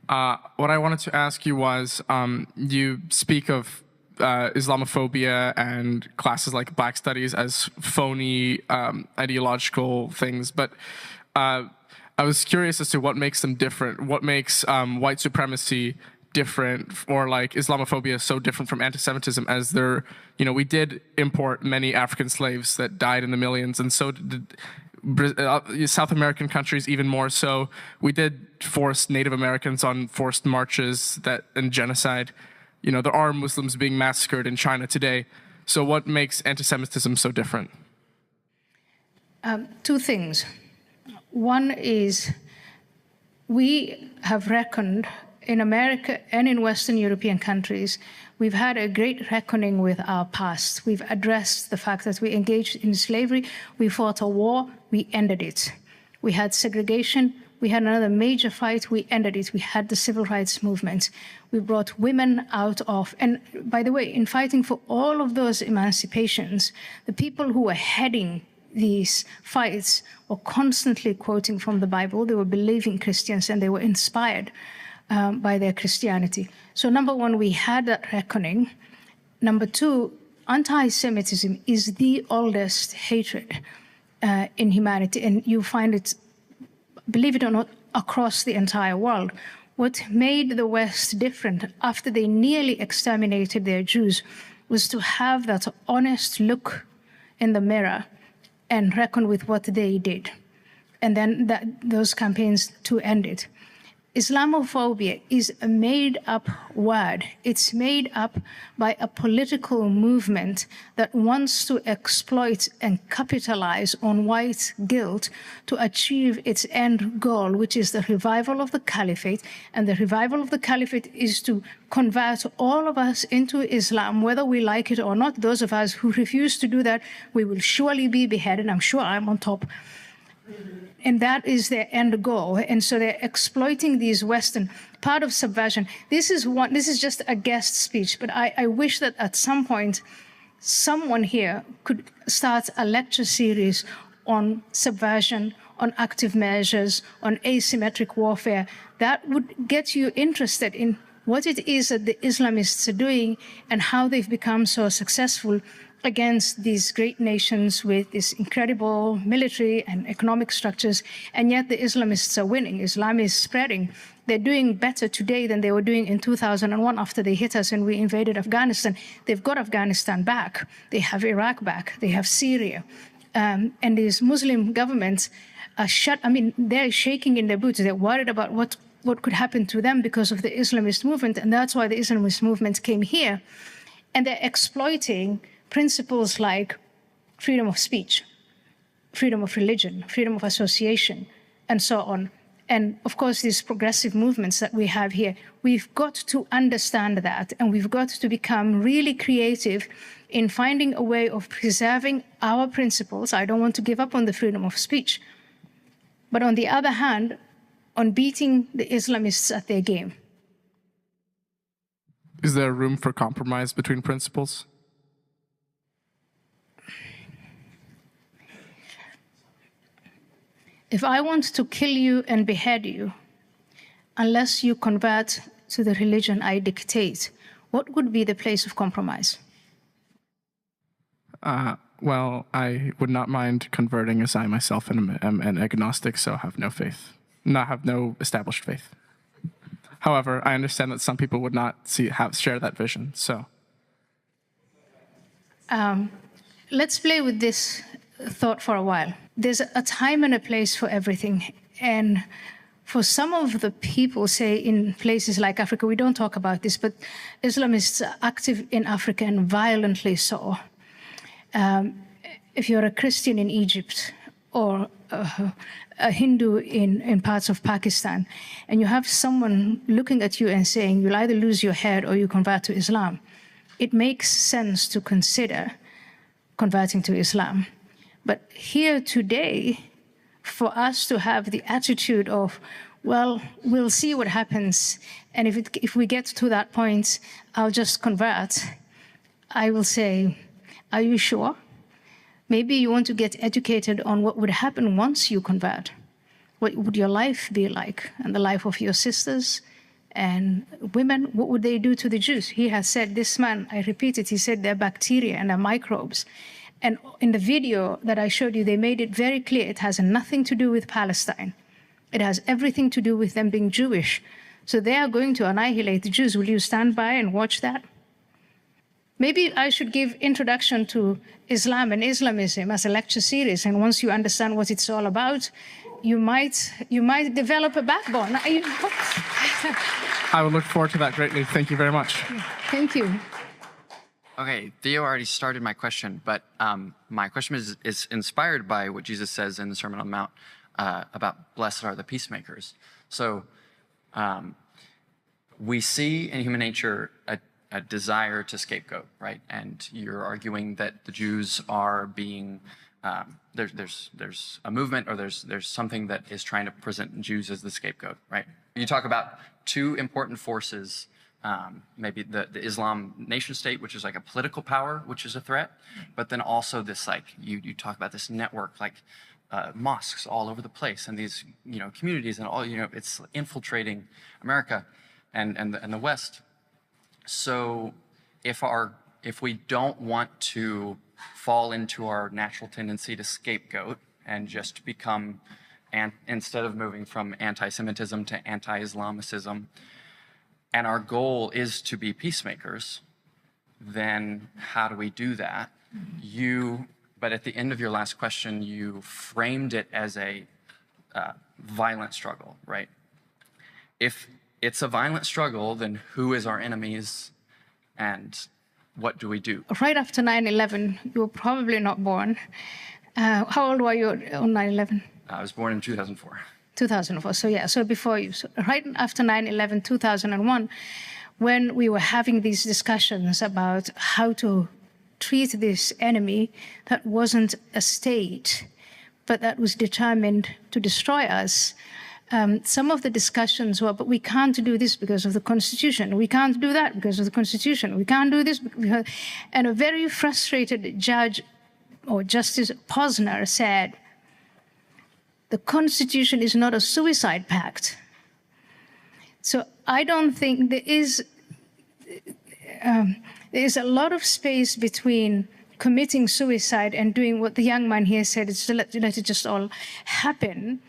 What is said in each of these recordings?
What I wanted to ask you was, you speak of Islamophobia and classes like Black Studies as phony ideological things, but I was curious as to what makes them different. What makes white supremacy different, or like Islamophobia so different from anti-Semitism, as there, we did import many African slaves that died in the millions, and so did South American countries even more so. We did force Native Americans on forced marches and genocide. There are Muslims being massacred in China today. So what makes anti-Semitism so different? Two things. One is we have reckoned in America and in Western European countries, we've had a great reckoning with our past. We've addressed the fact that we engaged in slavery, we fought a war, we ended it. We had segregation, we had another major fight, we ended it. We had the civil rights movement. We brought women out of, and by the way, in fighting for all of those emancipations, the people who were heading these fights were constantly quoting from the Bible. They were believing Christians and they were inspired by their Christianity. So number one, we had that reckoning. Number two, anti-Semitism is the oldest hatred in humanity, and you find it, believe it or not, across the entire world. What made the West different after they nearly exterminated their Jews was to have that honest look in the mirror and reckon with what they did. And then those campaigns to end it. Islamophobia is a made-up word. It's made up by a political movement that wants to exploit and capitalize on white guilt to achieve its end goal, which is the revival of the caliphate. And the revival of the caliphate is to convert all of us into Islam, whether we like it or not. Those of us who refuse to do that, we will surely be beheaded. I'm sure I'm on top. And that is their end goal. And so they're exploiting these Western part of subversion. This is just a guest speech, but I wish that at some point someone here could start a lecture series on subversion, on active measures, on asymmetric warfare. That would get you interested in what it is that the Islamists are doing and how they've become so successful against these great nations with this incredible military and economic structures, and yet the Islamists are winning. Islam is spreading. They're doing better today than they were doing in 2001 after they hit us and we invaded Afghanistan. They've got Afghanistan back. They have Iraq back. They have Syria. And these Muslim governments are they're shaking in their boots. They're worried about what could happen to them because of the Islamist movement, and that's why the Islamist movement came here. And they're exploiting principles like freedom of speech, freedom of religion, freedom of association, and so on. And of course, these progressive movements that we have here, we've got to understand that, and we've got to become really creative in finding a way of preserving our principles. I don't want to give up on the freedom of speech, but on the other hand, on beating the Islamists at their game. Is there room for compromise between principles? If I want to kill you and behead you, unless you convert to the religion I dictate, what would be the place of compromise? Well, I would not mind converting, as I myself am an agnostic, so have no faith, have no established faith. However, I understand that some people would not share that vision, so. Let's play with this thought for a while. There's a time and a place for everything. And for some of the people, say in places like Africa, we don't talk about this, but Islamists are active in Africa and violently so. If you're a Christian in Egypt or a Hindu in parts of Pakistan, and you have someone looking at you and saying, you'll either lose your head or you convert to Islam, it makes sense to consider converting to Islam. But here today, for us to have the attitude of, well, we'll see what happens, and if we get to that point, I'll just convert, I will say, are you sure? Maybe you want to get educated on what would happen once you convert. What would your life be like, and the life of your sisters and women, what would they do to the Jews? He has said, this man, I repeat it, he said they're bacteria and they're microbes. And in the video that I showed you, they made it very clear it has nothing to do with Palestine. It has everything to do with them being Jewish. So they are going to annihilate the Jews. Will you stand by and watch that? Maybe I should give introduction to Islam and Islamism as a lecture series. And once you understand what it's all about, you might develop a backbone. I would look forward to that greatly. Thank you very much. Thank you. Okay, Theo already started my question, but my question is inspired by what Jesus says in the Sermon on the Mount about blessed are the peacemakers. So we see in human nature a desire to scapegoat, right? And you're arguing that the Jews are being, there's a movement or there's something that is trying to present Jews as the scapegoat, right? You talk about two important forces, maybe the Islam nation state, which is like a political power, which is a threat, but then also this, like, you talk about this network, like mosques all over the place and these, communities and all, it's infiltrating America and the West. So if we don't want to fall into our natural tendency to scapegoat and just become, instead of moving from anti-Semitism to anti-Islamicism, and our goal is to be peacemakers, then how do we do that? But at the end of your last question, you framed it as a violent struggle, right? If it's a violent struggle, then who is our enemies and what do we do? Right after 9/11, you were probably not born. How old were you on 9/11? I was born in 2004. 2004, so before you. So right after 9/11, 2001, when we were having these discussions about how to treat this enemy that wasn't a state, but that was determined to destroy us, some of the discussions were, but we can't do this because of the Constitution. We can't do that because of the Constitution. We can't do this because... And a very frustrated judge or Justice Posner said, the Constitution is not a suicide pact. So I don't think there is a lot of space between committing suicide and doing what the young man here said, is to let it just all happen.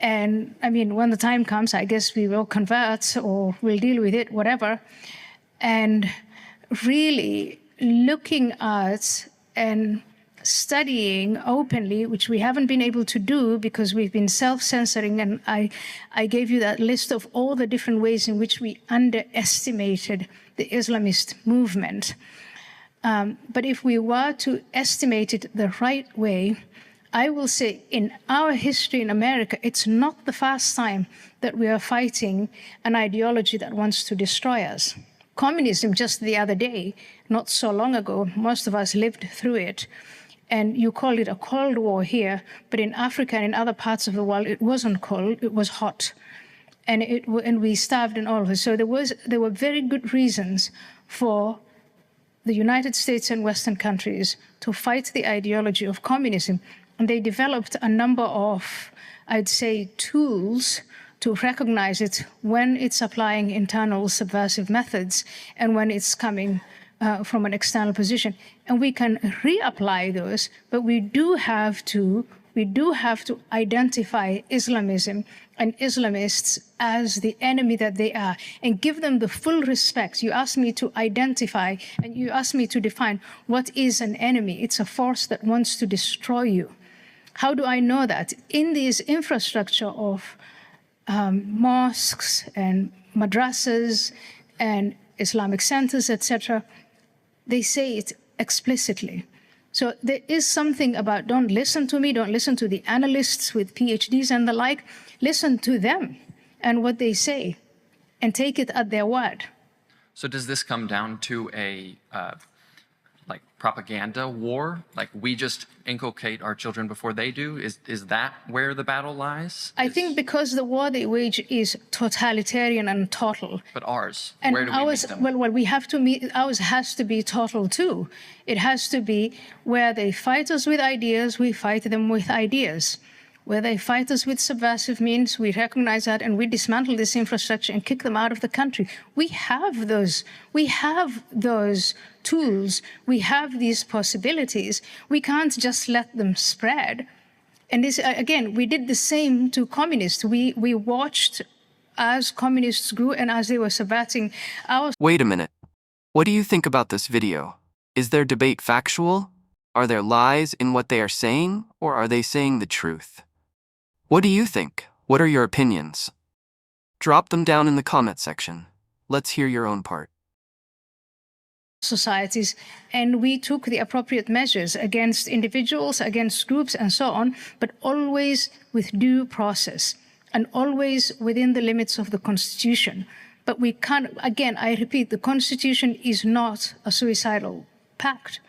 And I mean, when the time comes, I guess we will convert or we'll deal with it, whatever. And really looking at and studying openly, which we haven't been able to do because we've been self-censoring. And I gave you that list of all the different ways in which we underestimated the Islamist movement. But if we were to estimate it the right way, I will say in our history in America, it's not the first time that we are fighting an ideology that wants to destroy us. Communism just the other day, not so long ago, most of us lived through it. And you call it a Cold War here, but in Africa and in other parts of the world, it wasn't cold, it was hot. And we starved and all of it. So there were very good reasons for the United States and Western countries to fight the ideology of communism. And they developed a number of, I'd say, tools to recognize it when it's applying internal subversive methods and when it's coming from an external position. And we can reapply those, but we do have to identify Islamism and Islamists as the enemy that they are and give them the full respect. You asked me to identify and you asked me to define what is an enemy. It's a force that wants to destroy you. How do I know that? In this infrastructure of mosques and madrasas and Islamic centers, etc., they say it explicitly. So there is something about don't listen to me, don't listen to the analysts with PhDs and the like. Listen to them and what they say and take it at their word. So does this come down to a propaganda war? Like we just inculcate our children before they do? Is that where the battle lies? I think because the war they wage is totalitarian and total. But ours, and where do we meet them? Well, we have to meet, ours has to be total too. It has to be where they fight us with ideas, we fight them with ideas. where they fight us with subversive means. We recognize that, and we dismantle this infrastructure and kick them out of the country. We have those tools. We have these possibilities. We can't just let them spread. And this, again, we did the same to communists. We watched as communists grew and as they were subverting our... Wait a minute. What do you think about this video? Is their debate factual? Are there lies in what they are saying, or are they saying the truth? What do you think? What are your opinions? Drop them down in the comment section. Let's hear your own part. Societies, and we took the appropriate measures against individuals, against groups, and so on, but always with due process and always within the limits of the Constitution. But we can't, again, I repeat, the Constitution is not a suicidal pact.